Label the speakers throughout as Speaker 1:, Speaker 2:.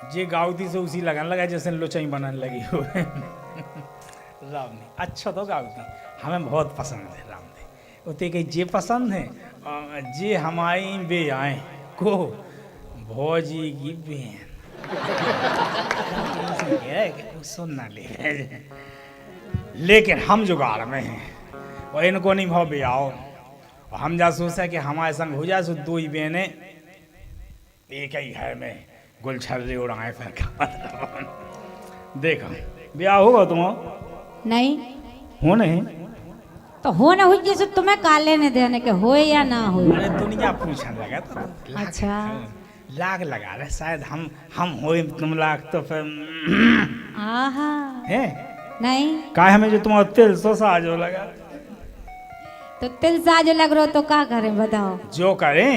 Speaker 1: जे गाउती से उसी लगन लगा जैसे लोचाई बनने लगी हो। राम ने अच्छा तो गाउती हमें बहुत पसंद है राम ने उते के जे पसंद है जे हमारी बे आए को भौजी की बहन सुनना ले लेकिन हम जुगाड़ में हैं और इनको नहीं भाव बे आओ और हम जा सोचा कि हमारे संग हो जाए सो दो ही बहनें एक ही घर में गुलछर्रे उड़ाए फिर देखो ब्याह होगा तुम
Speaker 2: नहीं
Speaker 1: हो नहीं
Speaker 2: तो हो ना हुई जैसे तुम्हें काले ने देने के हो या ना हो।
Speaker 1: अरे दुनिया पूछने लगा तो
Speaker 2: अच्छा
Speaker 1: लाग लगा रहे शायद हम हो तुम लाग तो फिर
Speaker 2: आहा
Speaker 1: है
Speaker 2: नहीं
Speaker 1: काय हमें जो तुम्हारा तिल सोसा जो लगा
Speaker 2: तो तिल साज लग रहा तो क्या करें बताओ
Speaker 1: जो करें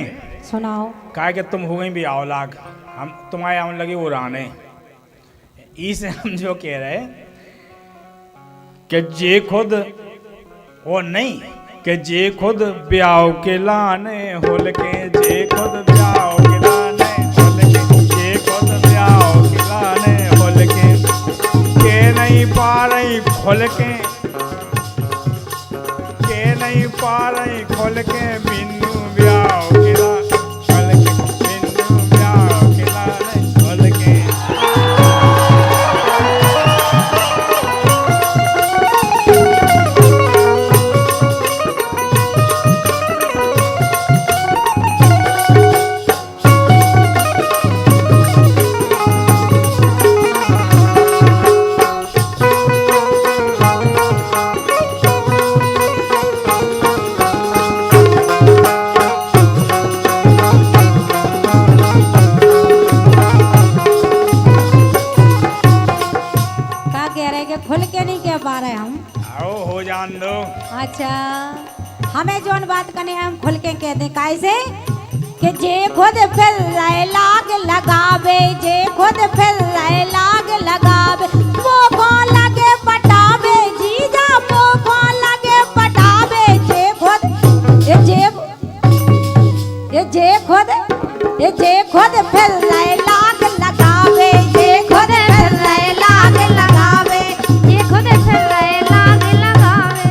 Speaker 2: सुनाओ
Speaker 1: काय कि तुम हो गई भी आओ लाग हम तुम्हारे आने लगे उड़ाने इसे हम जो कह रहे कि जे खुद वो नहीं कि जे खुद ब्याह के लाने होल के जे खुद ब्याह के लाने होल के जे खुद ब्याह के लाने होल के नहीं पा रही खोल के नहीं पा रही खोल के बिन्नू ब्याह के लाने खोल के बिन्नू ब्याह के लाने खोल के
Speaker 2: खुल के नहीं कह पा रहे हम।
Speaker 1: आओ हो जान दो।
Speaker 2: अच्छा हमें जोन बात करनी है हम खुल के कह दें कैसे कि जे खुद फिर लाग लगावे जे खुद फिर लाग लगावे वो कौन लगे पटावे जीजा वो कौन लगे पटावे जे खुद जे खुद फिर लाग लगावे जे खुद फिर लाग लगावे जे खुद फिर लाग लगावे।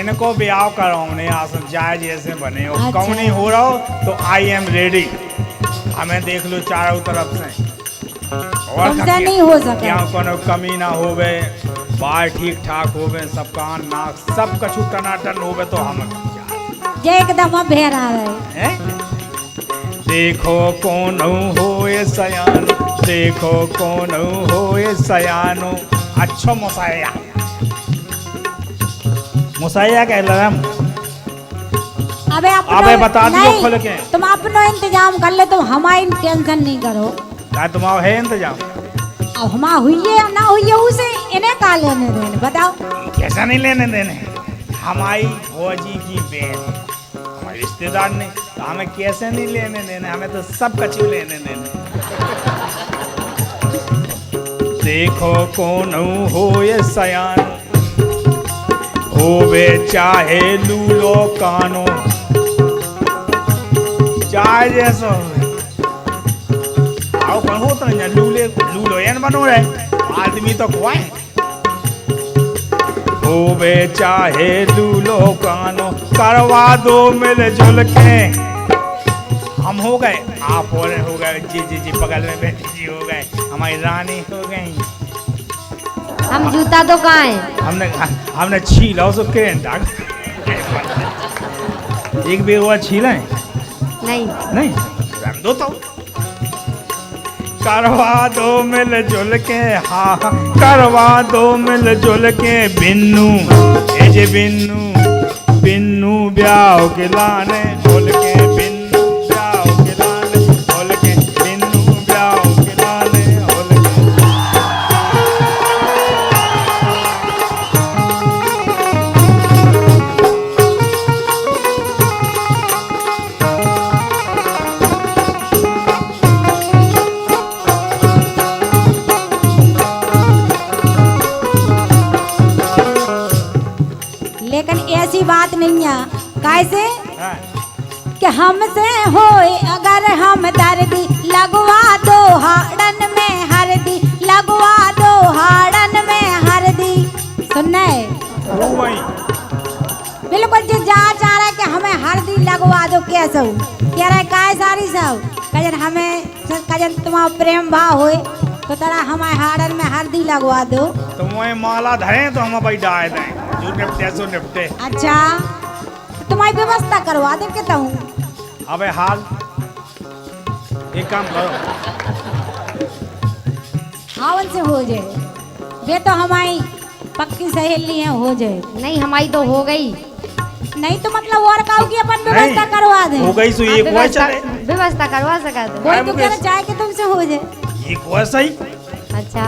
Speaker 1: इनको ब्याह कराओने आसन जाए जैसे बने और
Speaker 2: अच्छा।
Speaker 1: कौन हो रहा हो तो आई एम रेडी। हमें देख लो चारों तरफ से और
Speaker 2: तुमसे नहीं हो सके
Speaker 1: क्या कोनो कमी ना होवे बाल ठीक ठाक होवे सब कान नाक सब कछु टनाटन होवे तो हम
Speaker 2: जे एकदम भेर आ रहे
Speaker 1: हैं। देखो कौन होए सयान देखो कौन होए सयानो अच्छो मुसाया मुसाया कह लगा
Speaker 2: अबे
Speaker 1: बता दियो खुल के
Speaker 2: तुम अपनो इंतजाम कर ले तुम हमारी टेंशन नहीं करो।
Speaker 1: क्या तुम्हारा है इंतजाम
Speaker 2: अब हमारा हुई है ना हुई है उसे इन्हें का लेने देने बताओ।
Speaker 1: कैसा नहीं लेने देने हमारी फौजी की बहन हमारे रिश्तेदार ने तो हमें कैसे नहीं लेने देने हमें तो सब कछु लेने देने। देखो कौन हो ये सयान होवे चाहे लूलो कानो चाहे जैसो आओ कौन होता है लूले लूलो यान बनो रहे आदमी तो खुआ है होवे चाहे लूलो कानो करवा दो मिल जुल के हम हो गए आप और हो गए जी बगल में बैठी जी हो गए हमारी रानी हो गई।
Speaker 2: हम जूता तो कहाँ है
Speaker 1: हमने छीला उसको करेंट एक भी हुआ छीला है नहीं रख दो तो करवा दो मिल जुल के हाँ करवा दो मिल जुल के बिन्नू ए जे बिन्नू ब्याह के लाने बोल के बिन्नू ब्याह के लाने बोल के बिन्नू
Speaker 2: बात नहीं है। कैसे
Speaker 1: हाँ।
Speaker 2: कि हमसे होए अगर हम दर्दी लगवा दो हाड़न में हरदी, लगवा दो हाड़न में हरदी। सुनना है
Speaker 1: वो वही
Speaker 2: बिल्कुल जी जा चाह रहा है कि हमें हल्दी लगवा दो। कैसे हो कह रहा है काय सारी सब कजन हमें कजन तुम्हारा प्रेम भाव होए तो तेरा हमारे हाड़न में हल्दी लगवा दो।
Speaker 1: तो वही माला धरे तो हम भाई डाल दें, जो निपटे सो निपटे।
Speaker 2: अच्छा तो तुम्हारी व्यवस्था करवा दे कहता हूँ।
Speaker 1: अबे हाल एक काम करो,
Speaker 2: हावन से हो जाए वे तो हमारी पक्की सहेली है, हो जाए।
Speaker 3: नहीं हमारी तो हो गई।
Speaker 2: नहीं तो मतलब और काऊ की अपन व्यवस्था करवा दे।
Speaker 1: हो गई सो
Speaker 3: आप
Speaker 1: एक वो चले।
Speaker 3: व्यवस्था करवा सका तो।
Speaker 2: कोई तो कह रहा चाहे कि तुमसे हो जाए।
Speaker 1: एक वो सही।
Speaker 3: अच्छा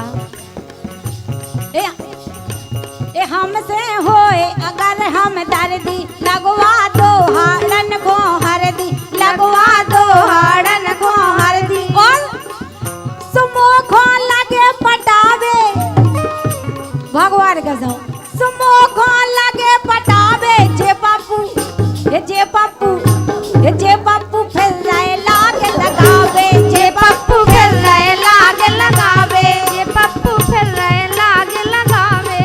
Speaker 2: ए हमसे होए अगर हम दर्दी लगवा दो हाड़न को हरदी, लगवा दो हाड़न को हरदी। और सुमोखो लगे पटावे भगवान कसम, सुमोखो लगे पटावे जे पप्पू जे पप्पू जे पप्पू फिर रहे लाग लगावे, जे पप्पू फिर रहे लाग लगावे,
Speaker 3: ये पप्पू फिर रहे लाग लगावे।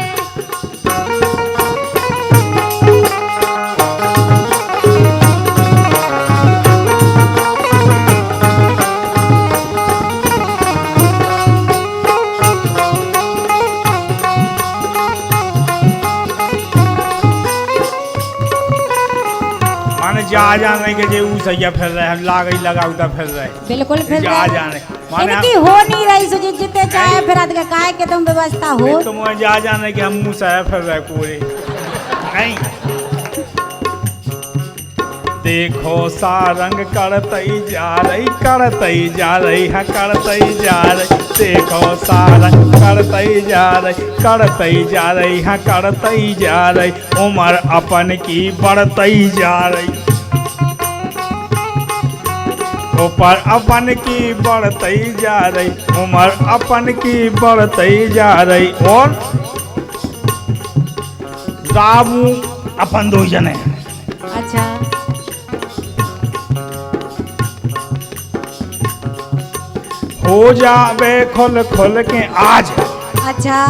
Speaker 1: माने जा जाने के जे ऊ सैया फिर रहे, हम लागई लगाउता फिर रहे।
Speaker 2: बिल्कुल फिर
Speaker 1: जा जाने माने
Speaker 2: इनकी हो नहीं रही सो जितने चाहे फिर अद के काहे के तुम व्यवस्था हो।
Speaker 1: तुम जा जाने के हम मुँह से फिर रहे पूरे नहीं। देखो सारंग करतई जा रही, करतई जा रही है, करतई जा रही। देखो सारंग करतई जा रही, करतई जा रही है, करतई जा रही। उम्र अपन की बढ़तई जा रही, ऊपर अपन की बढ़तई जा रही, उम्र अपन की बढ़तई जा रही। और रामू अपन दो जने।
Speaker 2: अच्छा
Speaker 1: हो जावे खुल खुल के आज।
Speaker 2: अच्छा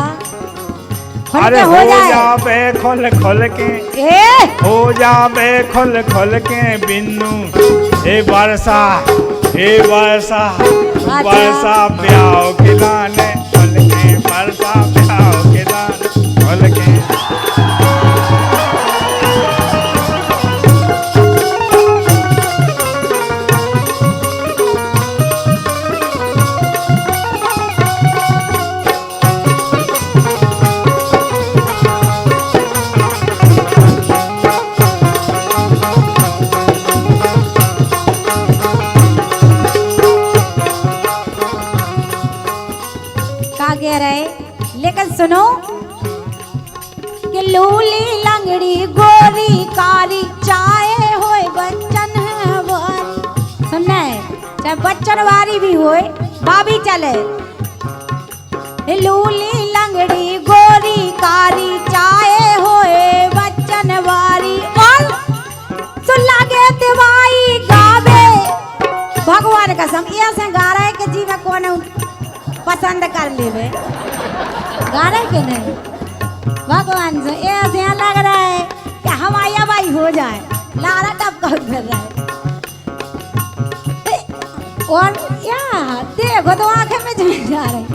Speaker 1: अरे
Speaker 2: हो
Speaker 1: हो
Speaker 2: जाए
Speaker 1: जावे खुल खुल के,
Speaker 2: ए
Speaker 1: हो जावे खुल खुल के बिन्नू। ए वर्षा, ए वर्षा, वर्षा ब्याह खिलाने खुल के, वर्षा ब्याह खिलाने खुल के।
Speaker 2: का कह रहे लेकिन सुनो कि लूली लंगड़ी गोरी कारी चाहे होए बच्चन है वारी। सुनना है चाहे बच्चन वारी भी होए बाबी चले। लूली लंगड़ी गोरी कारी चाहे होए बच्चन वारी। और सुन लागे दिवाई गावे भगवान कसम ऐसे गा रहा है कि जीवा कौन पसंद कर लेवे गा रहे के नहीं। भगवान से ऐसे लग रहा है कि हमारी भाई हो जाए लारा टप कर फिर रहा है। और या देखो तो आंखें में जल जा रहे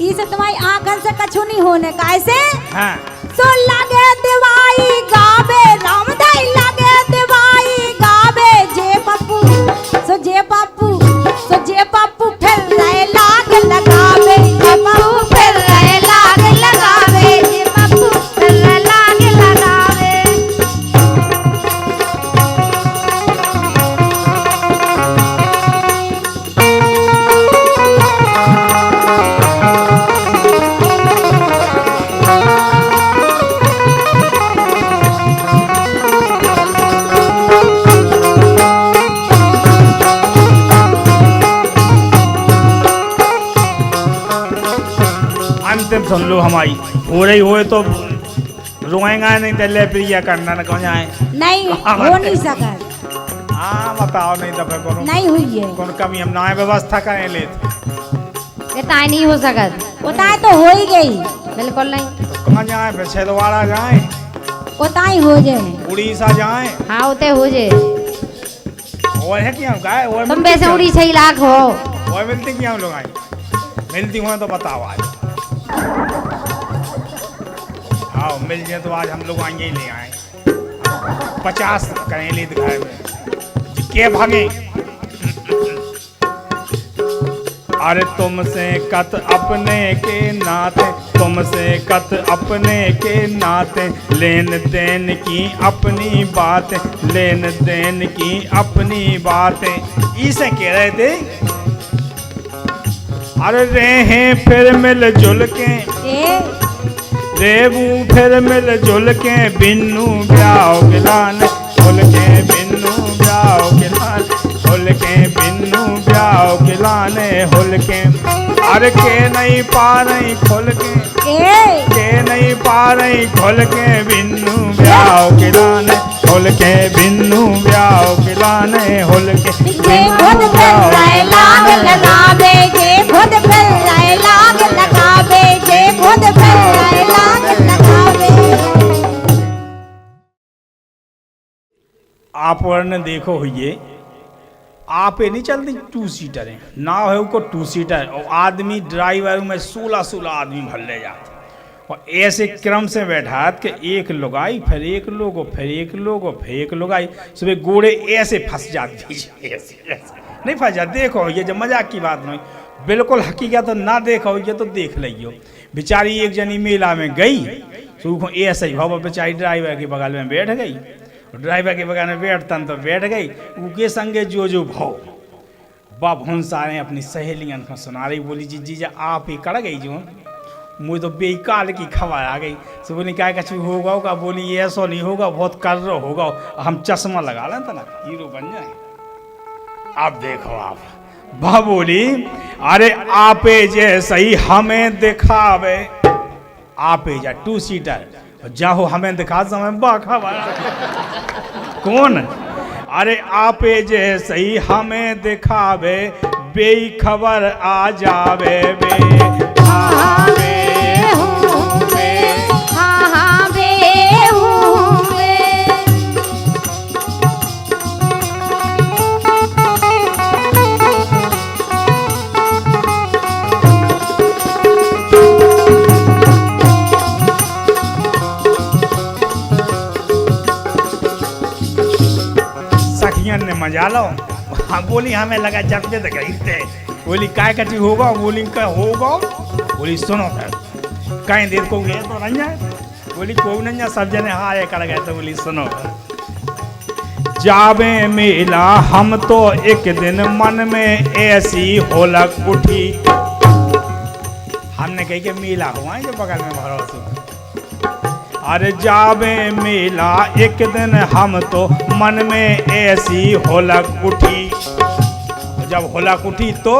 Speaker 2: इसे तुम्हारी आंखन से कछु नहीं होने का ऐसे।
Speaker 1: हाँ
Speaker 2: सो लगे दिवाई गावे रामदाई लगे दिवाई गावे जे पप्पू सो जे पप्पू सो जे पप्पू फिर रहे लाग लगावे जे पप्पू फिर रहे लाग लगावे जे पप्पू फिर रहे लाग लगावे।
Speaker 1: अंतिम सुन लो हमारी हो रही होए तो रोएगा नहीं तो ले प्रिया करना न कौन जाए।
Speaker 2: नहीं हो नहीं सका,
Speaker 1: हाँ बताओ नहीं तो फिर कौन
Speaker 2: नहीं हुई है,
Speaker 1: कौन कमी हम ना व्यवस्था करें ले
Speaker 3: ये ताई नहीं हो सकत,
Speaker 2: उताय तो हो ही गई,
Speaker 3: बिल्कुल नहीं।
Speaker 1: तो कहाँ जाए फिर छिंदवाड़ा जाए,
Speaker 2: उताई हो जाए,
Speaker 1: उड़ीसा जाए
Speaker 3: हाँ उते हो जे,
Speaker 1: और है क्या गाय और
Speaker 3: तुम वैसे उड़ी 6 लाख हो।
Speaker 1: और मिलती क्या हम लोग आई मिलती हो तो बताओ आज। हाँ मिल जाए तो आज हम लोग आएंगे ही ले आए 50 करें ले दिखाए में के भागे। अरे तुमसे कत अपने के नाते, तुमसे कत अपने के नाते, लेन देन की अपनी बातें, लेन देन की अपनी बातें। इसे कह रहे थे अरे रहे फिर मिल जुल के, रेबू फिर मिल जुल के, बिन्नू ब्याह गिलान खुल के, बिन्नू ब्याह गिलान खुल के, बिन्नू ब्याह गिलाने हुल के। अरे के नहीं पा रही खुल के नहीं पा रही खुल के, बिन्नू ब्याह गिलाने हुल के, बिन्नू ब्याह गिलाने हुल के।
Speaker 2: जे खुद फिर रहे लाग लगावे, जे खुद फिर रहे लाग लगावे, जे खुद फिर रहे लाग लगावे।
Speaker 1: आप वरने देखो हुई आप नहीं चलती 2 सीटर है ना है को 2 सीटर और आदमी ड्राइवर में 16 आदमी भर ले जाते और ऐसे क्रम से बैठा कि एक लुगाई फिर एक लोग फिर एक लोग फिर एक लुगाई सुबह गोड़े ऐसे फंस जाती ऐसे नहीं फंस जाते। देखो ये जब मजाक की बात नहीं बिल्कुल हकीकत तो ना देखो ये तो देख लियो। बेचारी एक जनी मेला में गई तो ऐसे ही भाव बेचारी ड्राइवर के बगल में बैठ गई, ड्राइवर के बगल में बैठतन तो बैठ गई उनके संगे जो भाव बाप हन सारे अपनी सहेलियां को सुना रही, बोली जी जीजा आप ही कर गई जो मुझे तो बेकार की खबर आ गई। तो बोली क्या कुछ होगा होगा, बोली ये ऐसा नहीं होगा बहुत कर रहा होगा, हम चश्मा लगा लें तो ना हीरो बन जाए। अब देखो आप बा बोली अरे आपे जैसे ही हमें दिखावे, आपे जा 2 सीटर जाहो हमें दिखा समय बाखा कौन। अरे आपे जैसे ही हमें दिखावे, बेखबर आ जावे बे ने मजा लो। हाँ बोली हमें लगा जब पे गई थे, बोली काय कटी होगा, बोली का होगा, बोली सुनो फिर कहीं देर को गए तो नहीं जाए, बोली को नहीं जा सब जने हाय कर गए तो बोली सुनो जावे मेला हम तो एक दिन मन में ऐसी होलक उठी। हमने कही कि मेला हुआ है जो बगल में भरोसा। अरे जावे मेला एक दिन हम तो मन में ऐसी होलक उठी। जब होलक उठी तो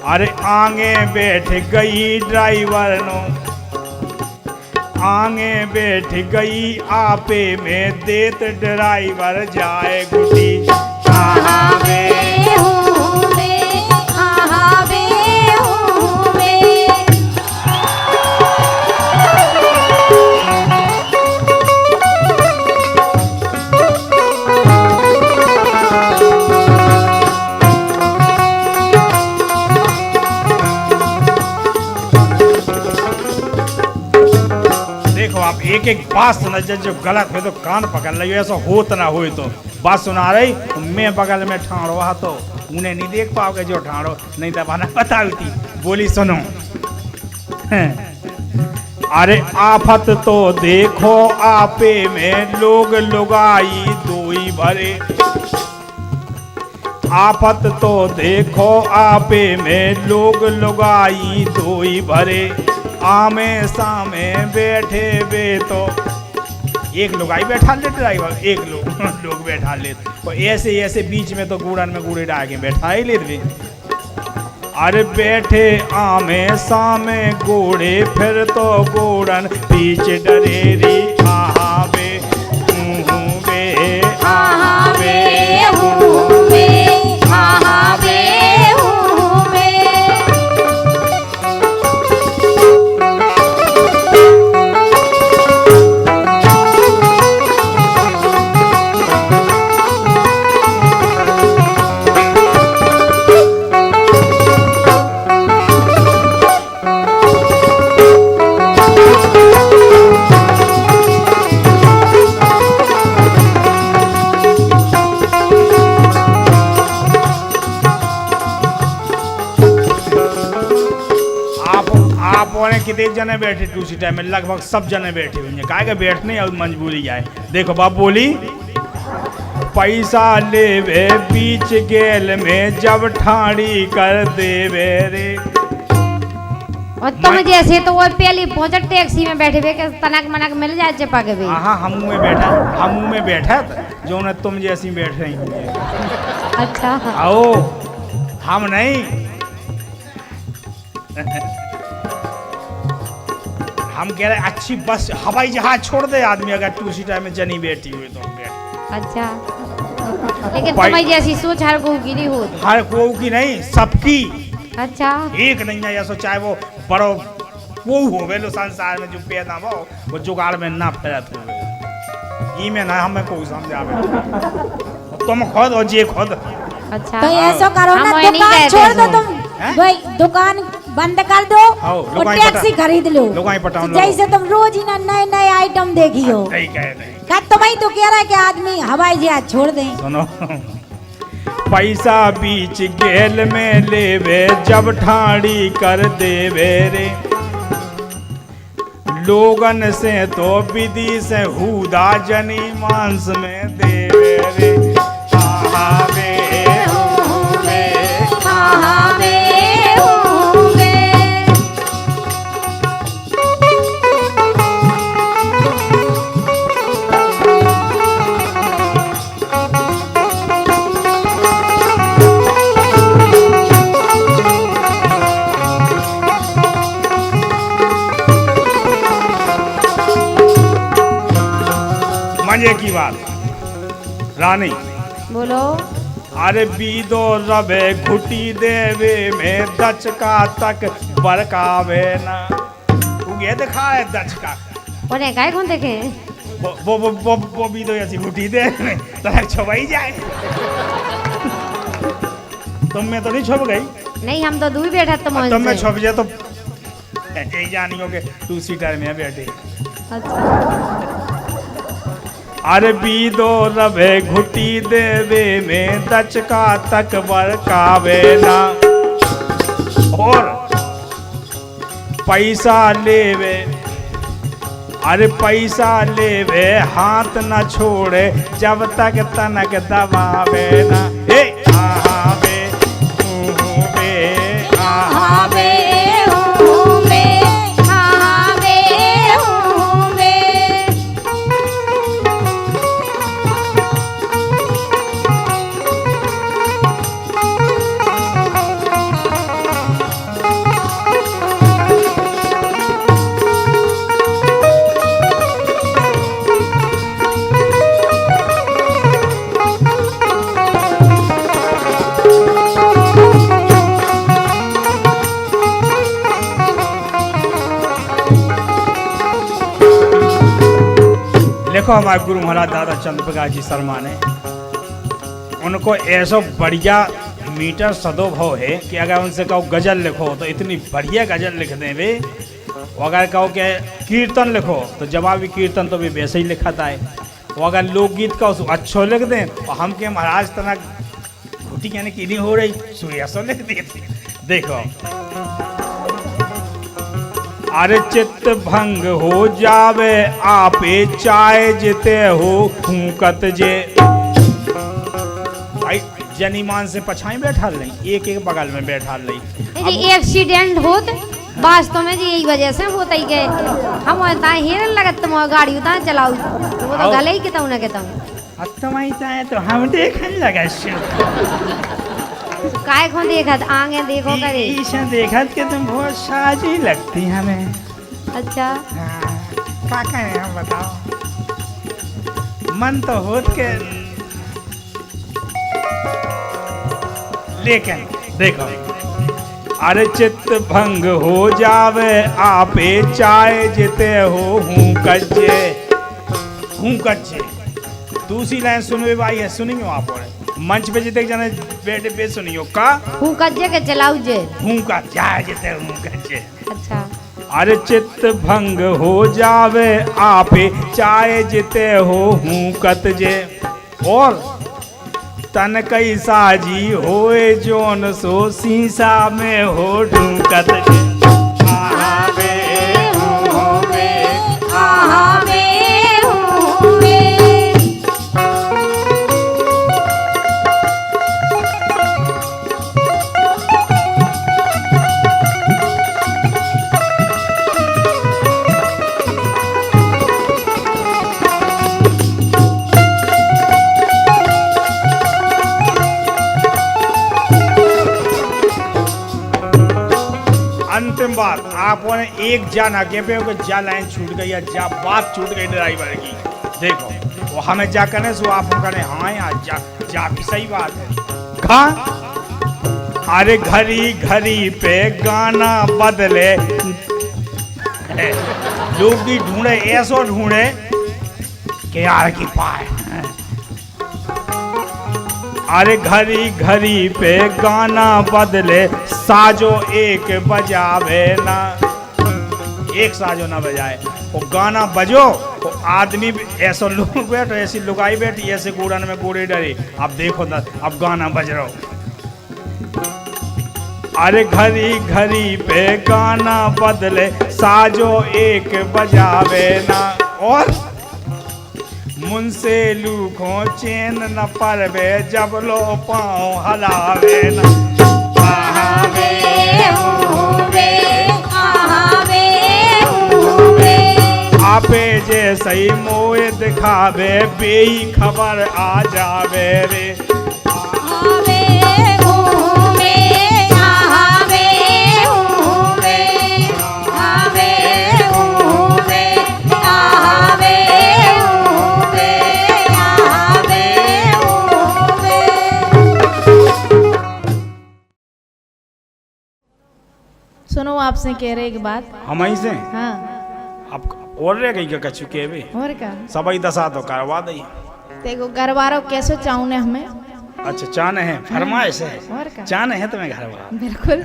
Speaker 1: अरे आगे बैठ गई ड्राइवर नो, आगे बैठ गई आपे में देत ड्राइवर जाए गुटी। आप एक एक बात सुना जो गलत हो तो कान पकड़ लो, ऐसा होत ना हो तो बात सुना रही मैं बगल में ठाड़ो वहा तो उन्हें नहीं देख पाओगे जो ठाड़ो नहीं तो बना बताई थी। बोली सुनो अरे आफत तो देखो आपे में लोग लुगाई दोई भरे, आफत तो देखो आपे में लोग लुगाई दोई भरे। आमे सामे बैठे बे तो एक लुगाई बैठा ले ड्राइवर, एक लोग बैठा ले और ऐसे ऐसे बीच में तो गुड़न में गुड़े डाल के बैठा ही ले। अरे बैठे आमे सामे गोड़े फिर तो गोड़न पीछे डरेरी आहावे बे
Speaker 2: आहावे बे आहावे बे।
Speaker 1: कितने जने बैठे टू सीटर में? लगभग सब जने बैठे हुए हैं। काहे के बैठने और मजबूरी है। देखो बाप बोली, पैसा लेवे बीच गेल में जब ठाड़ी कर देवे रे।
Speaker 3: और तुम जैसे तो वो पहली पहुंचे टैक्सी में बैठे हुए के तनक मनक मिल जाए चपा के भी।
Speaker 1: हाँ हम मुँह में बैठा था जो न तुम जैसी बैठ रही होंगे।
Speaker 3: अच्छा
Speaker 1: आओ हम नहीं हम कह रहे अच्छी बस हवाई जहाज छोड़ दे आदमी अगर टू सीटर में जनी बैठी हुई तो हम बैठ।
Speaker 3: अच्छा लेकिन तुम्हारी जैसी सोच हर को की नहीं होती।
Speaker 1: हर को की नहीं सबकी।
Speaker 3: अच्छा
Speaker 1: एक नहीं है ऐसा चाहे वो बड़ो वो होवे लो संसार में जो पैदा वो जुगाड़ में ना फैलत होवे ई में ना हमें कोई समझावे तुम खुद और जे खुद।
Speaker 3: अच्छा
Speaker 2: तो ऐसा करो ना दुकान छोड़ दो तुम भाई दुकान बंद कर दो और टैक्सी खरीद लो। जैसे तुम रोज ही ना नए नए आइटम देखियो। क्या तुम्हें तो कह रहा है कि आदमी हवाई जहाज छोड़ दें।
Speaker 1: सुनो पैसा बीच गेल में लेवे जब ठाड़ी कर देवे रे। लोगन से तो विधि से हुदा जनी मांस में देवे रे। आहावे
Speaker 2: आहावे
Speaker 1: मजे की बात रानी
Speaker 3: बोलो।
Speaker 1: अरे बीदो रबे घुटी देवे में दचका तक बरकावे ना। तू ये दिखा है दचका
Speaker 3: उन्हें काय कौन देखे
Speaker 1: वो बीदो ऐसी घुटी दे में तक छुपाई जाए। तुम में तो नहीं छुप गई।
Speaker 3: नहीं हम तो दूर बैठा
Speaker 1: तुम में छुप जाए तो यही जानी हो के टू सीटर में बैठे।
Speaker 3: अच्छा
Speaker 1: अरे बीदो रबे घुटी देवे में दचका तक बरकावे ना। और पैसा लेवे अरे पैसा लेवे हाथ न छोड़े जब तक तनक दबावे ना। आहावे आहावे देखो हमारे गुरु महाराज दादा चंद्र प्रकाश जी शर्मा ने उनको ऐसा बढ़िया मीटर सदोभाव है कि अगर उनसे कहो गजल लिखो तो इतनी बढ़िया गजल लिख दें वे। अगर कहो कि कीर्तन लिखो तो जवाबी कीर्तन तो भी वैसे ही लिखाता है। वो अगर लोकगीत का अच्छो लिख दें और हम के महाराज तना घुटी कहने की नहीं हो रही सुयसो लिख देते। देखो अरे चित्त भंग हो जावे आपे चाय जिते हो फूकत जे। भाई जनीमान से पछाई बैठा नहीं एक एक बगल में बैठा नहीं।
Speaker 3: एक्सीडेंट होत वास्तव में जी यही वजह से होता ही के हम होता हेरन लगत तुम गाड़ी उता चलाऊ वो तो गले ही के तऊ ना के तऊ
Speaker 1: तुम्हारी चाहे तो हम देखने लगा
Speaker 3: काय खो देखत आगे देखो करे।
Speaker 1: ईशा देखत के तुम बहुत साजी लगती हमें।
Speaker 3: अच्छा
Speaker 1: हाँ, का कहें हम बताओ। मन तो होत के, लेकिन देखो, अरे चित्त भंग हो जावे आपे चाहे जिते हो हूँ कच्चे। दूसरी लाइन सुनवे भाई है, सुनियो आप और मंच पे जिते जाने बैठे पे सुनियो का
Speaker 3: हूँ कज्जे के चलाऊ जे
Speaker 1: हूँ का चाहे जिते हूँ कच्चे।
Speaker 3: अच्छा
Speaker 1: अरे चित्त भंग हो जावे आपे चाहे जिते हो हूँ कतजे और तन कई साजी होए जोन सो सीसा में हो ढूंकत अंतिम बात आपने एक जा ना के पे जा लाइन छूट गई या जा बात छूट गई ड्राइवर की। देखो वो हमें जा करने सो आप करें हाँ यार जा भी सही बात है। कहा अरे घड़ी घड़ी पे गाना बदले लोग भी ढूंढे ऐसो ढूंढे कि यार की पाए। अरे घड़ी घड़ी पे गाना बदले साजो एक बजावे ना, एक साजो ना बजाए वो गाना बजो तो आदमी ऐसा लोग बैठो ऐसी लुगाई बैठी ऐसे कूड़न में कूड़े डरी। अब देखो ना अब गाना बज रहा हो। अरे घड़ी घड़ी पे गाना बदले साजो एक बजावे ना और मुनसे लूखो चैन न परवे जब लो पाँव हलावे न। आपे जे सही मोए दिखावे बेई खबर आ जावे रे।
Speaker 4: सुनो आपसे कह रहे एक बात।
Speaker 1: हम ही से
Speaker 4: हाँ
Speaker 1: अब और रह गई क्या कछु के भी
Speaker 4: और क्या
Speaker 1: सबई दशा तो करवा दी।
Speaker 4: देखो घर वालों कैसे चाहूँ ने हमें।
Speaker 1: अच्छा चान है फरमाइश है
Speaker 4: और क्या
Speaker 1: चान है तुम्हें घर वाला
Speaker 4: बिल्कुल।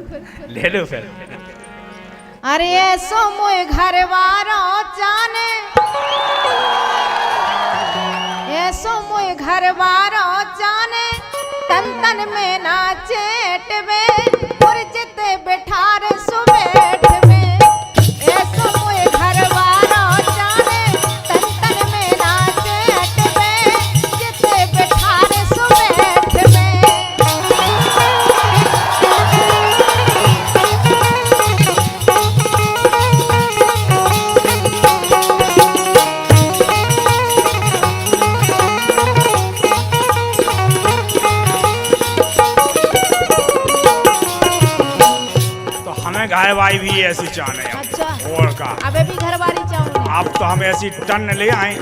Speaker 1: ले लो फिर।
Speaker 4: अरे ऐसो मोए घर वालों जाने ऐसो मोए घर वालों जाने तन तन में ना चेट में और जिते बैठार सुबेठ में। ऐसो मोए घर वालों जाने तन तन में ना चेट में जिते बैठार सुबेठ में।
Speaker 1: गाय भाई भी ऐसी चाने हैं।
Speaker 4: अच्छा
Speaker 1: और का
Speaker 4: अबे भी घर वाली चाहूँ।
Speaker 1: अब तो हम ऐसी टन ले आए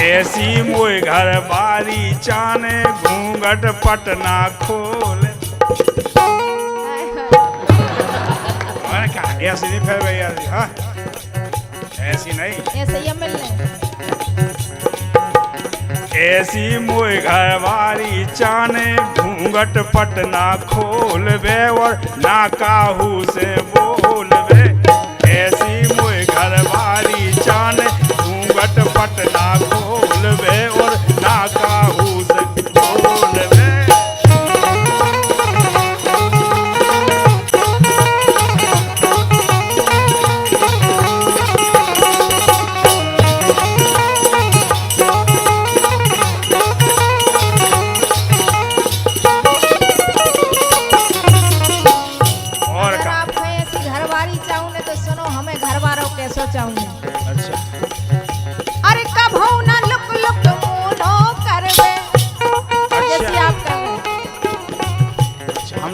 Speaker 1: ऐसी मोए घर बारी चाने घूंघट पटना खोल। और क्या ऐसी नहीं फिर भैया हाँ ऐसी नहीं
Speaker 4: ऐसे ही मिलने
Speaker 1: ऐसी मोए घर वाली चाने घूंघट पटना खोल बे और ना काहू से बोल बे। ऐसी मोए घर वाली चाने घूंघट पटना खोल बे और ना काहू से बोल बे।
Speaker 4: आपको ऐसी घर वाली चाहूँ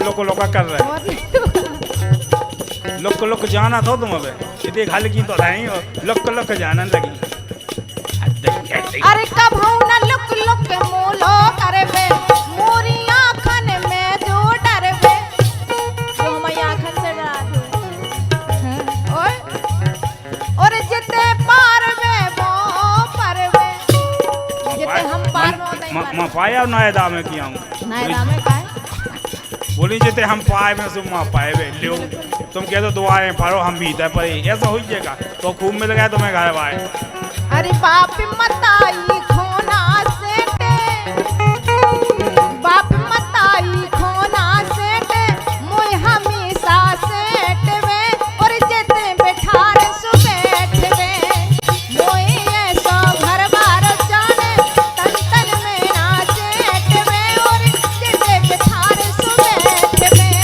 Speaker 1: लोका कर रहे लोक जाना तो तुम अब इतने खाली की तो रहे लोक जाना लगी।
Speaker 4: अरे कभू न लुक लुक मोलो करबे मोरी आँखन में जो डरबे जो मैं आँखन से डरा दो और जिते पारबे वो परबे जिते हम पार
Speaker 1: मैं पाया नायदा में किया हूँ
Speaker 4: नायरा में का है
Speaker 1: बोली जिते हम पाए में सुम पाए वे लियो तुम कह दो दुआएं पढ़ो हम भी पर ऐसा हो जाएगा तो खूब मिल गया तुम्हें घर आए।
Speaker 4: अरे बाप मताई खोना सेटे बाप मताई खोना सेटे मोय हमेशा सेटवे और जेते बैठार सुबेठवे मोय ऐसो घर बार जाने तन तन में ना सेटवे और जेते बैठार सुबेठवे।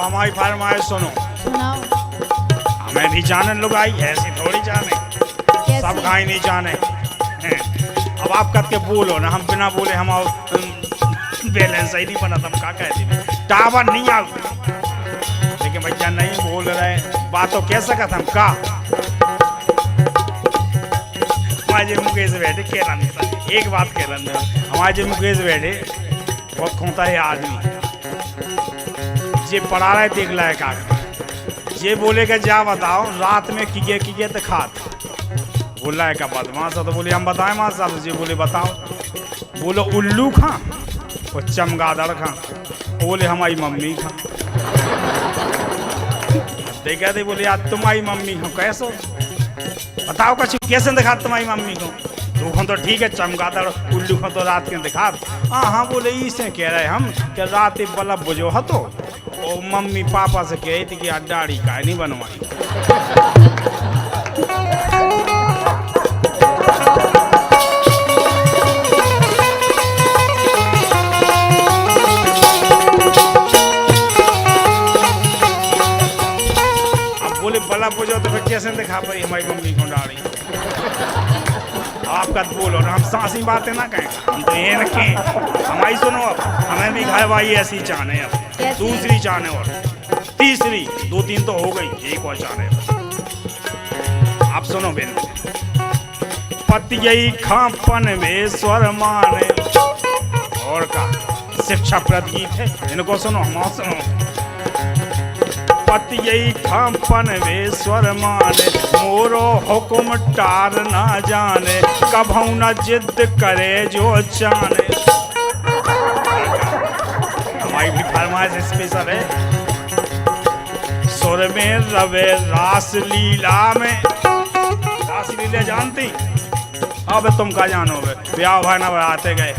Speaker 1: हमारी फरमाइश सुनो
Speaker 4: सुनाओ
Speaker 1: हमें नहीं जाने लोग आई ऐसी थोड़ी जाने सब खाई नहीं जाने हैं। अब आप करके बोलो ना हम बिना बोले हम बैलेंस ही नहीं बना तुम क्या कह दी टावर नहीं आओ लेकिन भैया नहीं बोल रहे बात तो कह सकता हम का हमारे मुकेश बैठे कह रहा नहीं एक बात कह रहा हमारे मुकेश बैठे बहुत खोता है आदमी ये पढ़ा रहे देख लाए का ये बोले कि जा बताओ रात में किए तो खात बोला है का बदमाश तो बोले हम बताएं माँ साहब जी बोले बताओ बोलो उल्लू खां और चमगादड़ खां बोले हमारी मम्मी खां देखा थे बोले यार तुम्हारी मम्मी हो कैसे बताओ कुछ कैसे दिखा तुम्हारी मम्मी को तो ठीक है चमगादड़ उल्लू को तो रात के दिखा हाँ बोले इसे कह रहे हम कि रात बल्ब बुझो हतो और मम्मी पापा से कही थी कि यार दाढ़ी का नहीं बनवाई। अब बोले बल्ब बुझो तो फिर कैसे दिखा पाई हमारी मम्मी को दाढ़ी आपका बोलो ना हम सांसी बातें ना कहें हम तो ये रखें हमारी सुनो अब हमें भी घर भाई ऐसी चाहने अब दूसरी चाहने और तीसरी 2-3 तो हो गई एक और चाहने आप सुनो बेन पति यही खापन में स्वर माने और का शिक्षा प्रद गीत है इनको सुनो हम सुनो पति यही खापन में स्वर माने मोरो हुक्म टार ना जाने कभू न जिद करे जो जाने हमारी भी फरमाइश स्पेशल है सुर में रवे रास लीला में रास लीला जानती अब तुम का जानो ब्याह भाना बढ़ाते गए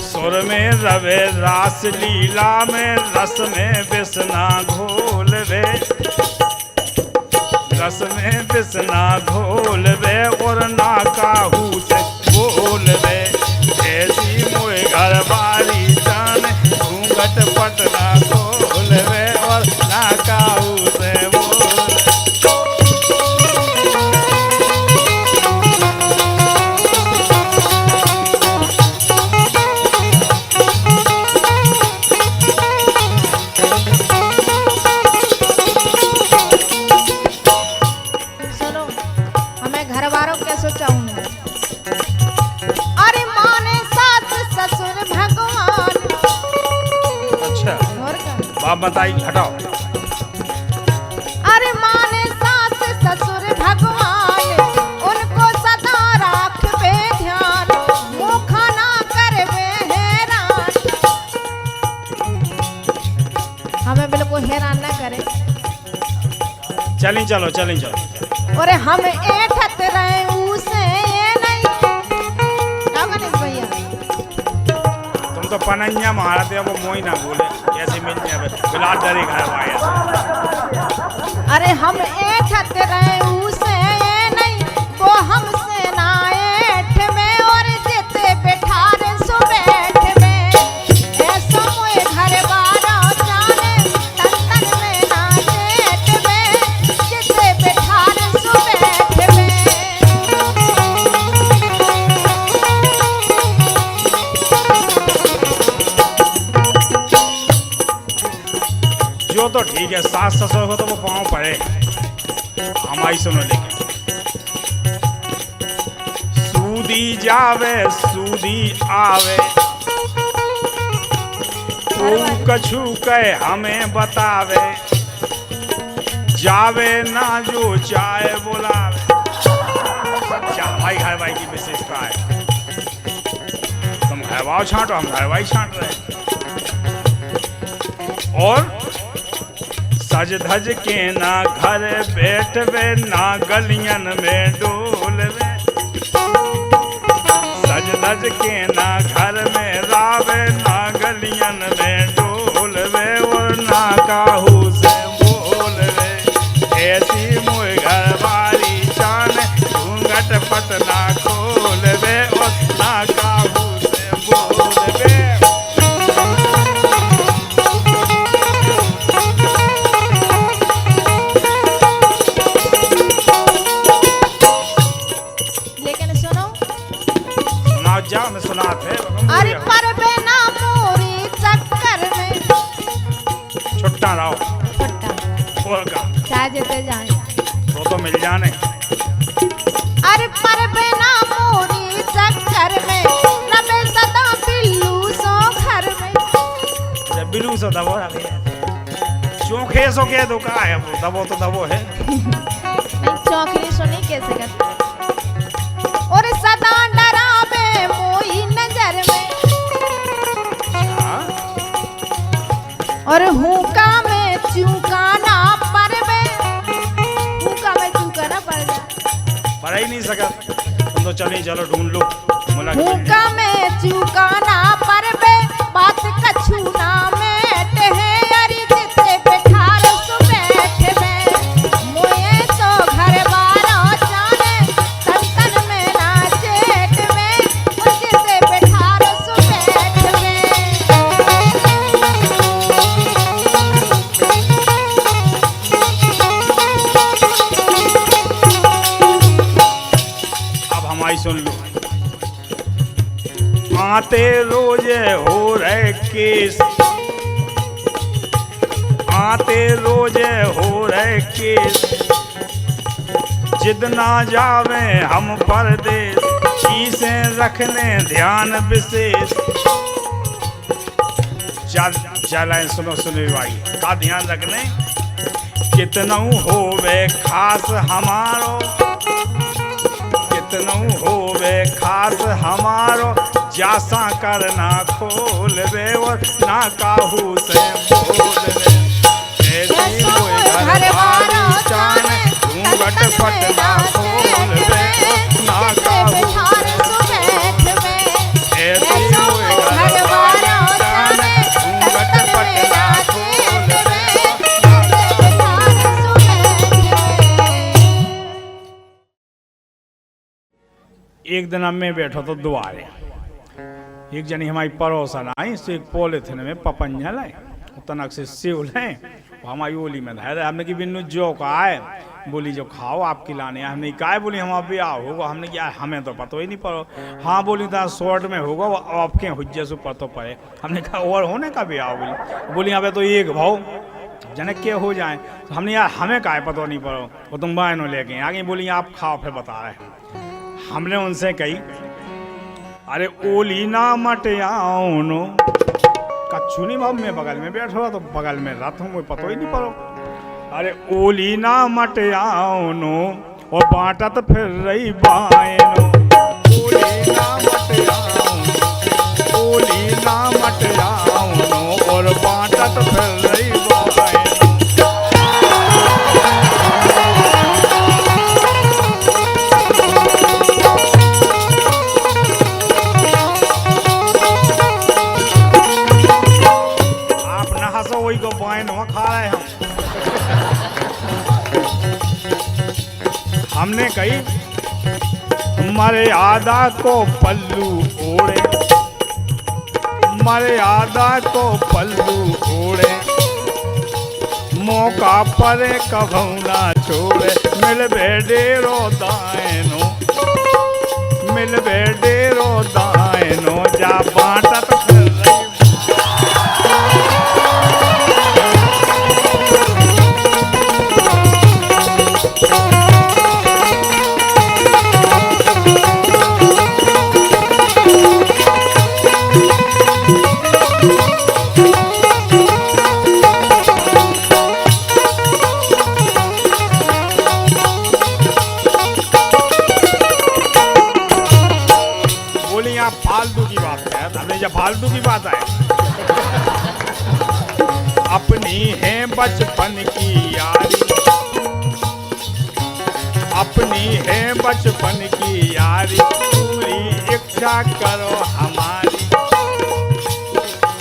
Speaker 1: सुर में रवे रास लीला में रस में बिसना घोल रे रस में बिसना घोल रे और ना काहू से बोल रे ऐसी मोए घर बारी जान घूंघट पटना खोल रे और ना काहू से बोल।
Speaker 4: अरे माने सास ससुर भगवान
Speaker 1: अच्छा बाप बताई हटाओ
Speaker 4: अरे माने सास ससुर भगवान उनको सदा राखबे ध्यान मुखा ना करबे हैरान हमें बिल्कुल हैरान ना करे
Speaker 1: चली चलो
Speaker 4: और हम ऐठत रहे उसे ये नहीं भैया
Speaker 1: तुम तो पनैया महाराज अब मोई ना बोले ऐसे मिल जाए बिलाट डरे घर भाई।
Speaker 4: अरे हम ऐठत रहे उसे नहीं वो हमसे ना ऐठ में और जिते बैठार सो बैठ में ऐसा मोए घर बारा जाने तन तन में ना जेठ में जिते बैठार सो बैठ में।
Speaker 1: जो तो ठीक है सास ससुर हो तो वो पाँव पड़े हमारी सुनो। लेकिन सूदी जावे सूदी आवे तू कछु कहे हमें बतावे जावे ना जो चाहे बुलावे। भाई घर भाई की विशेषता है तुम घर भाव छांटो हम घर भाई छांट रहे। और सज धज के ना घर बैठवे ना गलियन में डोलवे सज धज के ना घर में रावे ना गलियन में डोलवे और ना काहू से बोलवे ऐसी मुँह घर वाली चान घूंघट पट ना खोलवे और ना काहू से बोलवे। जा में सुना थे
Speaker 4: अरे पर बिना मोरी चक्कर में
Speaker 1: छुट्टा रहो
Speaker 4: छुट्टा
Speaker 1: और का
Speaker 4: चाहे जेते जाए
Speaker 1: तो मिल जाने।
Speaker 4: अरे पर बिना मोरी चक्कर में रबे सदा बिल्लू सो घर में
Speaker 1: जब बिल्लू सो दबो रखे चौखे सो के दो का है वो दबो तो दबो है
Speaker 4: नहीं चौखरी सुनी कैसे करते और सदा डरावे मोई नजर में और हुक्का में चूकाना परवे हुक्का में चूकाना पड़ जा
Speaker 1: पढ़ ही नहीं सका तुम तो चलिए चलो ढूंढ लो
Speaker 4: हुक्का में चूकाना परवे बात कछु ना मेट है अरे जिते बैठार सो बैठ में मोए तो घर बारा जाने तन तन में ना जेठ में जिते बैठार सो बैठ में।
Speaker 1: अब हमारी सुन लो। आते रोजे हो रहे केस आते रोजे हो रहे केस जिद ना जावे हम परदेश इसे रखने ध्यान विशेष। चल सुनो सुनो भाई का ध्यान रखने कितनऊ होवे खास हमारो कितनऊ होवे खास हमारो जासा करना खोलवे और ना काहू से बोलवे ऐसी कोई घर वाला जाने घूंघट पट ना खोलवे ना काहू ऐसी कोई घर वाला जाने घूंघट पट ना खोलवे एक दिन मैं बैठो तो दुआरे एक जनी हमारी पड़ोसन आई तो एक पॉलिथिन में पपंजा लाए तनक से सेव लाए हमारी ओली में धैर्य हमने की बिन्नू जो का आए बोली जो खाओ आपकी लाने हमने कहा बोली हम अभी आओ होगा हमने क्या हमें तो पता ही नहीं पड़ो हाँ बोली था शॉर्ट में होगा वो आपके हुज्जे से पतो पड़े हमने कहा और होने का भी आओ बोली यहाँ पे तो एक भाव जनक के हो जाए तो हमने यार हमें काहे पता नहीं पड़ो वो तुम बहनों लेके आगे बोली आप खाओ फिर बता रहे हमने उनसे कही अरे ओली ना मटियाओनो कच्छू नहीं भाव में बगल में बैठो तो बगल में रथ हूँ पता ही नहीं पड़ो अरे ओली ना मटियाओनो और बांटत फिर रही बायनो ओली ना मटियाओनो ओली ना मटियाओनो और बांटत फिर रही बायनो। वाइन वहाँ खा रहे हम। हमने कही मर्यादा को पल्लू ओढ़े, मर्यादा को पल्लू ओढ़े, मौका पर कभू ना छोड़े, मिलबे डेरो दायनो, मिलबे डेरो दायनो, जा बांटत फिर रही। फालतू की बात है, हमने जब फालतू की बात है, अपनी है बचपन की यारी, अपनी है बचपन की यारी, पूरी इच्छा करो हमारी,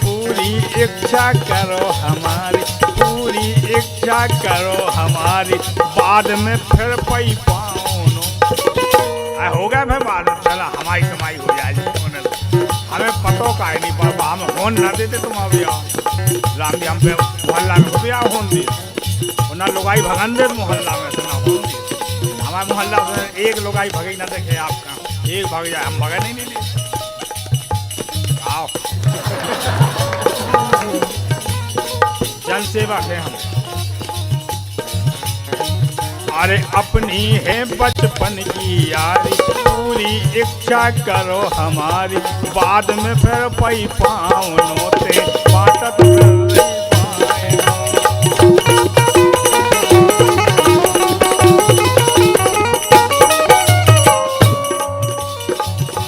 Speaker 1: पूरी इच्छा करो हमारी, पूरी इच्छा करो हमारी, बाद में फिर पई पाओ हो गया मैं बाद में चला हमारी कमाई हो जाएगी। हमें पतो का ही नहीं पड़ता, हम होन ना देते तुम अभी आओ राम जी, हम पे मोहल्ला में हो गया होन दी ना लुगाई भगन दे मोहल्ला में से ना होन दी। हमारे मोहल्ला में एक लुगाई भगे ना देखे आपका, एक भग जाए हम भगे नहीं दे। आओ जन सेवक है हम। अरे अपनी है बचपन की यारी, पूरी इच्छा करो हमारी, बाद में फिर पई पाओ ते बाटत फिर रही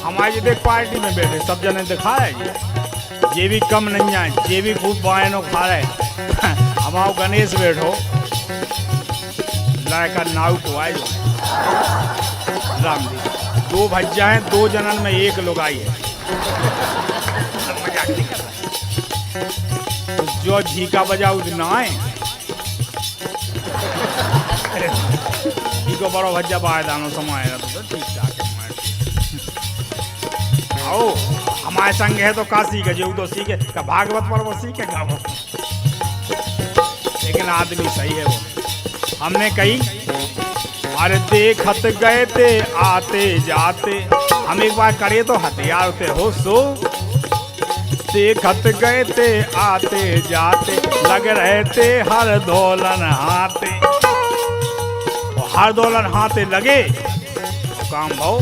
Speaker 1: हमारी देख पार्टी में बैठे सब जने दिखा रहे, ये भी कम नहीं है, ये भी खूब बायनो खा रहे। हमारा गणेश बैठो का नाव को आए राम जी, दो भज्जा हैं, दो जनन में एक लुगाई है। मजाक नहीं कर रहा, तो जो झीका बजा उतना है को बड़ो भज्जा बाहर दानो समाएगा तो ठीक ठाक है। आओ हमारे संग है तो का सीखे, जो तो सीखे का भागवत पर वो सीखेगा वो, लेकिन आदमी सही है वो। हमने कही अरे देखत गए थे आते जाते, हम एक बार करे तो हथियार थे हो सो, देखत गए थे आते जाते, लग रहे थे हर दौलन हाथे, हर दौलन हाथे लगे तो काम भाव,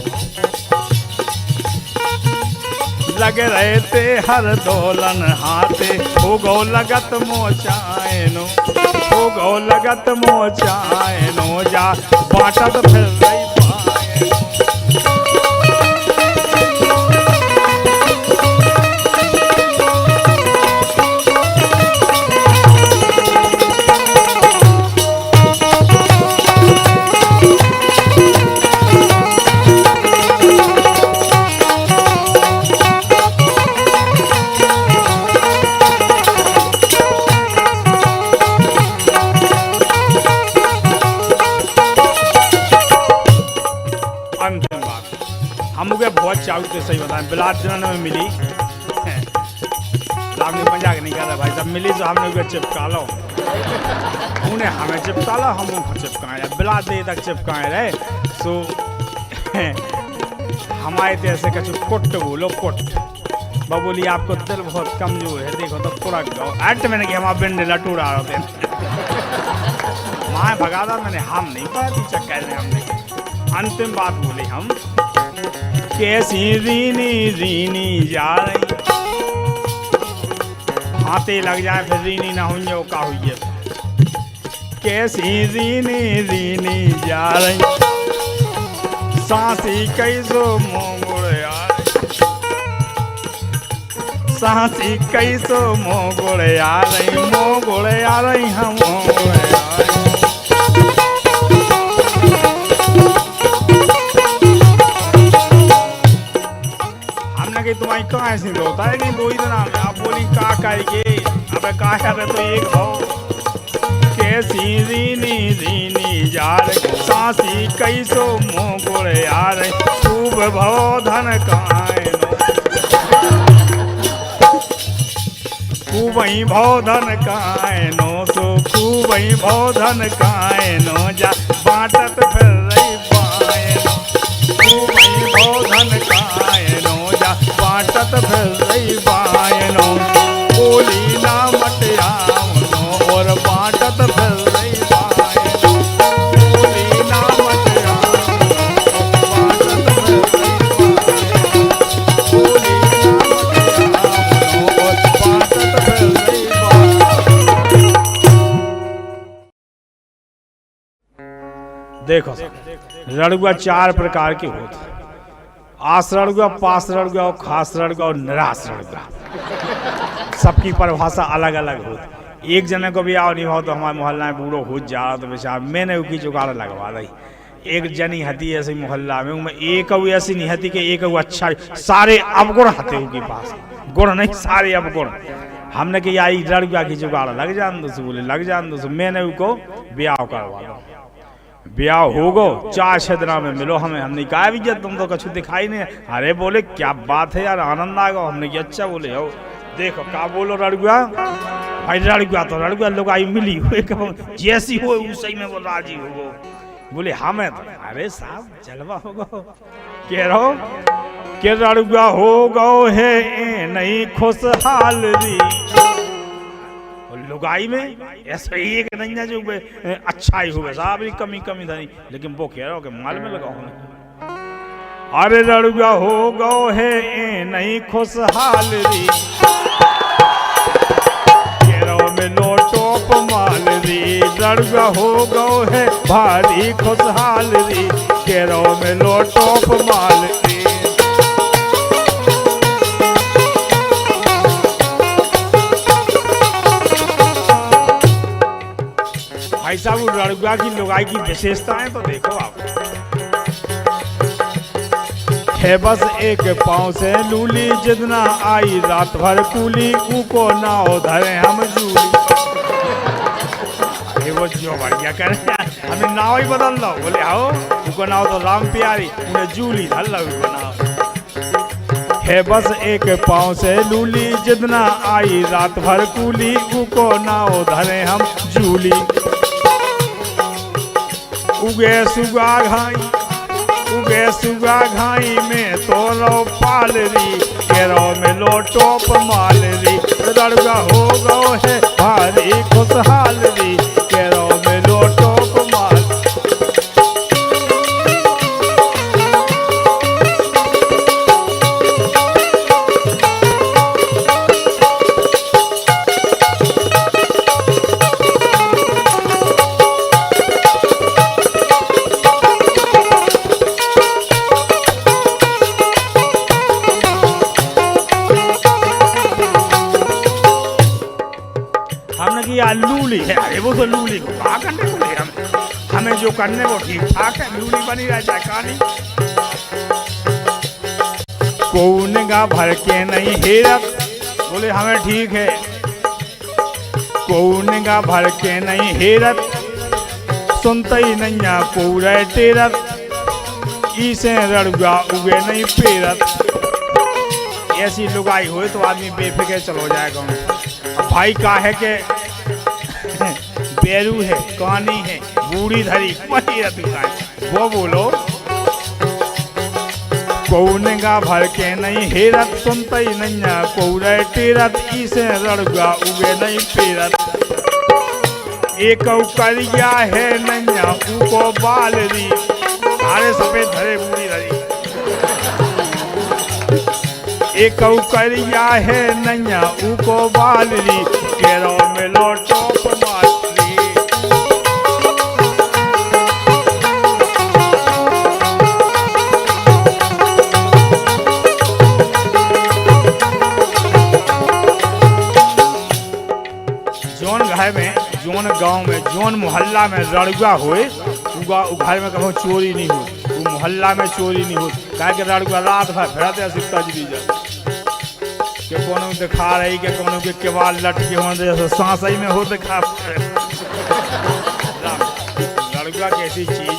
Speaker 1: लगे रहे थे हर दौलन हाथे, हो गो लगत मोचाएनो, हो गो लगत मोचाएनो, जा बाटत फिर रही पाएनो। बहुत चाहते सही बताएं, बिलाट जनन में मिली आपने मजाक नहीं कर रहा भाई साहब, मिली तो हमने उसे चिपका लो, उन्हें हमें चिपका लो, हम उनको चिपकाए, बिलाट दे तक चिपकाए रहे। सो हमारे जैसे कछु कुट बोलो कुट, बबूली आपको दिल बहुत कमजोर है, देखो तो पूरा गाओ एट मैंने कि हमारा बिंड लटूरा रहे माँ भगा था मैंने, हम नहीं पाती चक्कर हमने। अंतिम बात बोली हम, कैसी रीनी रीनी जा रही, हाथे लग जाए फिर रीनी ना हुई हो का हुई है, कैसी रीनी रीनी जा रही, सांसी कैसो मोगुड़ आ रही, सांसी कैसो मोगुड़ आ रही, मोगुड़ आ रही हम मोगुड़ आ रही। तुम्हारी कहाँ ऐसी होता है कि दो ही दिन आप बोली का करेंगे, अब कहा तो एक हो कैसी रीनी रीनी जार सासी कैसो मोगुड़ यार खूब भव धन कायनो खूबई भव धन कायनो सो खूबई भव धन कायनो जा बाटत फिर रही पायनो खूबई भव धन कायनो जा बाटत फिर रही पायनो बोली ना मटियावनो और बाटत फिर रही पायनो बोली ना मटियावनो बाटत फिर रही पायनो बोली ना मटियावनो और बाटत फिर रही पायनो। देखो रड़ुआ 4 प्रकार के होते हैं। आस रड़ुआ, पास रड़ुआ और खास रड़ुआ और निराश रड़ुआ। सबकी परिभाषा अलग अलग होती। एक जने को भी आओ नहीं हो तो हमारे मोहल्ला में बूढ़ो हो जा रहा तो बेचारा मैंने उसकी जुगाड़ लगवा दी। एक जनी हती ऐसे मोहल्ला में उनमें एक ऐसी नहीं हती कि एक अच्छा सारे अवगुण हते उनके पास, गुण नहीं सारे अवगुण। हमने कि आई रड़ुआ की जुगाड़ लग जान दो, बोले लग जान दो। मैंने उनको ब्याह करवा दो, ब्याह हो गो 4-6 दिन में मिलो हमें। हमने कहा भी तुम तो कछु दिखाई नहीं। अरे बोले क्या बात है यार, आनंद आ गो। हमने कि अच्छा। बोले हो देखो क्या बोलो रड़ुआ भाई, रड़ुआ तो रड़ुआ लोग आई मिली हुए जैसी हो उसी में वो राजी हो गो। बोले हमें तो अरे साहब जलवा हो गो। कह रहो कि रड़ुआ हो गो है नहीं खुशहाल री लुगाई में ऐसा ही एक नहीं है जो अच्छा ही होगा साहब, कमी कमी धनी, लेकिन वो कह रहा हो कि माल में लगाओ। अरे रड़ुआ हो गो है नहीं खुशहाल री केरो में लोटोप माल री रड़ुआ हो गो है भारी खुशहाल री केरो में लोटोप माल री। भाई साहब रड़ुआ की लुगाई की विशेषताएं तो देखो आप। है बस एक पाँव से लूली जितना आई रात भर कूली उको ना हो धरे हम जूली। अरे वो जो बढ़िया करे हमें नाव ही बदल दो। बोले आओ उको नाव तो राम प्यारी उन्हें जूली धल लो नाव। है बस एक पाँव से लूली जितना आई रात भर कूली उको ना हो धरे हम जूली। उगे सुगा घाई में तोरो पाल री केरो में लोटोप माल री रड़ुआ हो गो है भारी खुशहाल री केरो में लोटोप माल। लूली है। अरे वो तो लूली को कहा करने बोले हमें जो करने वो ठीक ठाक है, लूली बनी रह जाए कहानी। कौन गा भर के नहीं हेरत बोले हमें ठीक है। कौन गा भर के नहीं हेरत सुनते ही नैया पूरे टेरत इसे रड़ुआ उगे नहीं पेरत। ऐसी लुगाई हो तो आदमी बेफिक्र चलो जाएगा। भाई का है के बेरू है कानी है बूढ़ी धरी वही वो बोलो। कौन गा भर के नहीं हेरत सुनते ही नैया कौरे टेरत इसे रड़ुआ उगे नहीं पेरत। एक करिया है नैया उको बाल री सारे सफेद धरे बूढ़ी धरी। एक करिया है नैया उको बाल री केरो में लोटोप माल री। जोन घर में जोन गांव में जोन मोहल्ला में रड़ुआ होए उ घर में कभी चोरी नहीं हो, वो मोहल्ला में चोरी नहीं हो। कहे कि रड़ुआ रात भर फिरते सिक्का जी दी जाए। के कोनो दिखा रही के कोनो के केवाल लटके हो जैसे सांस ही में हो दिखा लड़का कैसी चीज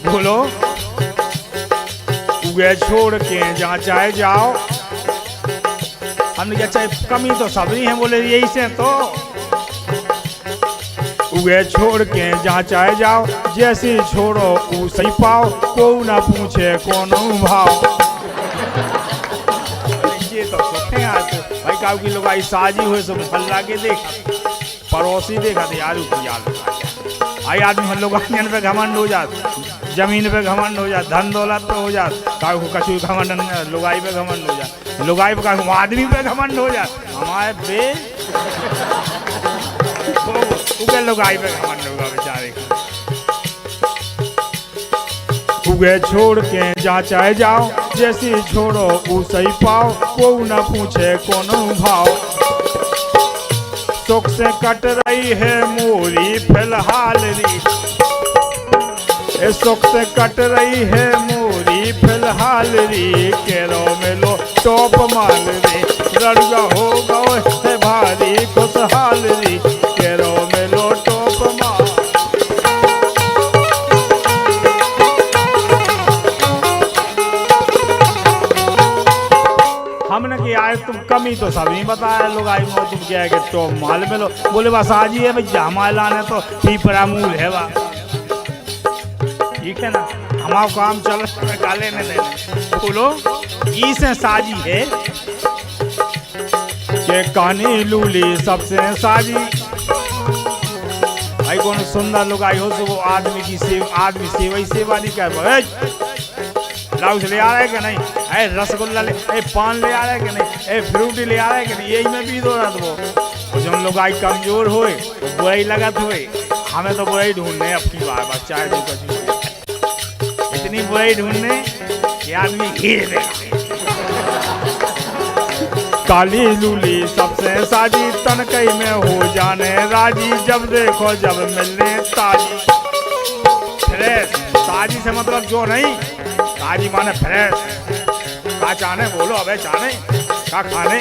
Speaker 1: बोलो उगे छोड़ के जहाँ चाहे जाओ। हमने क्या चाहे कमी तो सभी है बोले यही से तो उगे छोड़ के जहाँ चाहे जाओ जैसे छोड़ो उसे ही पाओ को ना पूछे कौन भाव। ये तो सोचे आज भाई काऊ की लोग आई साजी हुए सब हल्ला के देख पड़ोसी देखा थे यार आई आदमी हम लोग पे घमंड हो जात जमीन पे घमंड हो जात धन दौलत पे हो जात काऊ कछु घमंड लुगाई पे घमंड हो जात लुगाई पे काऊ आदमी पे घमंड हो जात हमारे बे उगे लुगाई पे घमंड होगा बेचारे उगे छोड़ के जहाँ चाहे जाओ जैसी छोड़ो उसे ही पाओ को न पूछे कोनो भाव। सुख से कट रही है मोरी फिलहाल री सुख से कट रही है मोरी फिलहाल री केरो में लो टॉप माल री लड़का हो गए भारी खुशहाल री केरो में लो टॉप माल। हमने कि आए तुम कमी तो सभी बताया लोग आई मो तुम क्या है कि टॉप माल में लो बोले बस आज ही है भैया हमारे लाने तो पीपरा मूल है वा ठीक है ना हमारा काम चल रहा काले ने बोलो ई से साजी है के कहानी लूली सबसे साजी। भाई कौन सुंदर लोग आई हो तो वो आदमी की सेवा नहीं कर लाउस ले आ रहा है कि नहीं ऐ रसगुल्ला ले ऐ पान ले आ रहा है कि नहीं ऐ फ्रूटी ले आ रहा है कि नहीं यही में भी दो रहा वो जब लोग आई कमजोर होए बुराई लगत हुए हमें तो बुराई ढूंढने अब की बार बस चाहे जो कुछ इतनी बुराई ढूंढने कि आदमी घेर देगा। काली लूली सबसे साजी तनकई में हो जाने राजी जब देखो जब मिलने ताजी। फ्रेश ताजी से मतलब जो नहीं ताजी माने फ्रेश का चाने बोलो अबे चाने का खाने।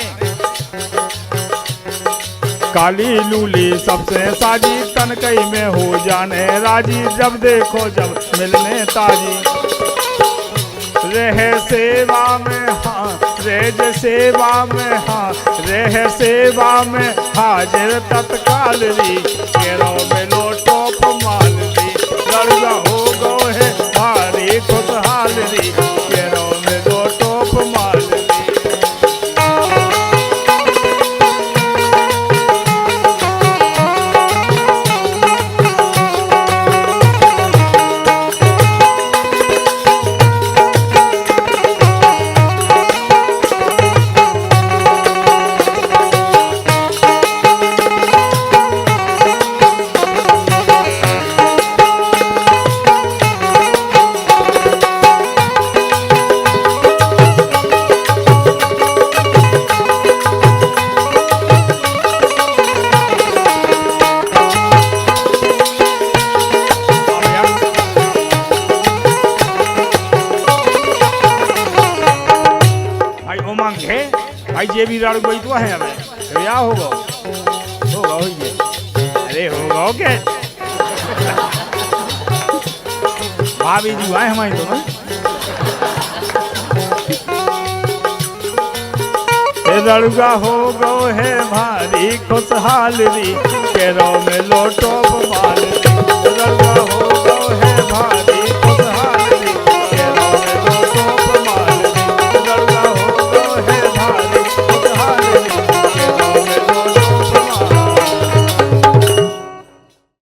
Speaker 1: काली लूली सबसे साजी तनकई में हो जाने राजी जब देखो जब मिलने ताजी। रह सेवा में हाँ रेज सेवा में हाँ रह सेवा में हाजिर तत्काल री केरो में लो टॉप माल री लड़का हो गो है भारी खुशहाल री केरो में लो टॉप माल री। भाई ये भी लड़ गई तो है हमें क्या होगा हो ये अरे होगा ओके भाभी जी आए हमारी दोनों लड़का हो गो है भारी खुशहाल री केरो में लोटो माल लड़का हो गो है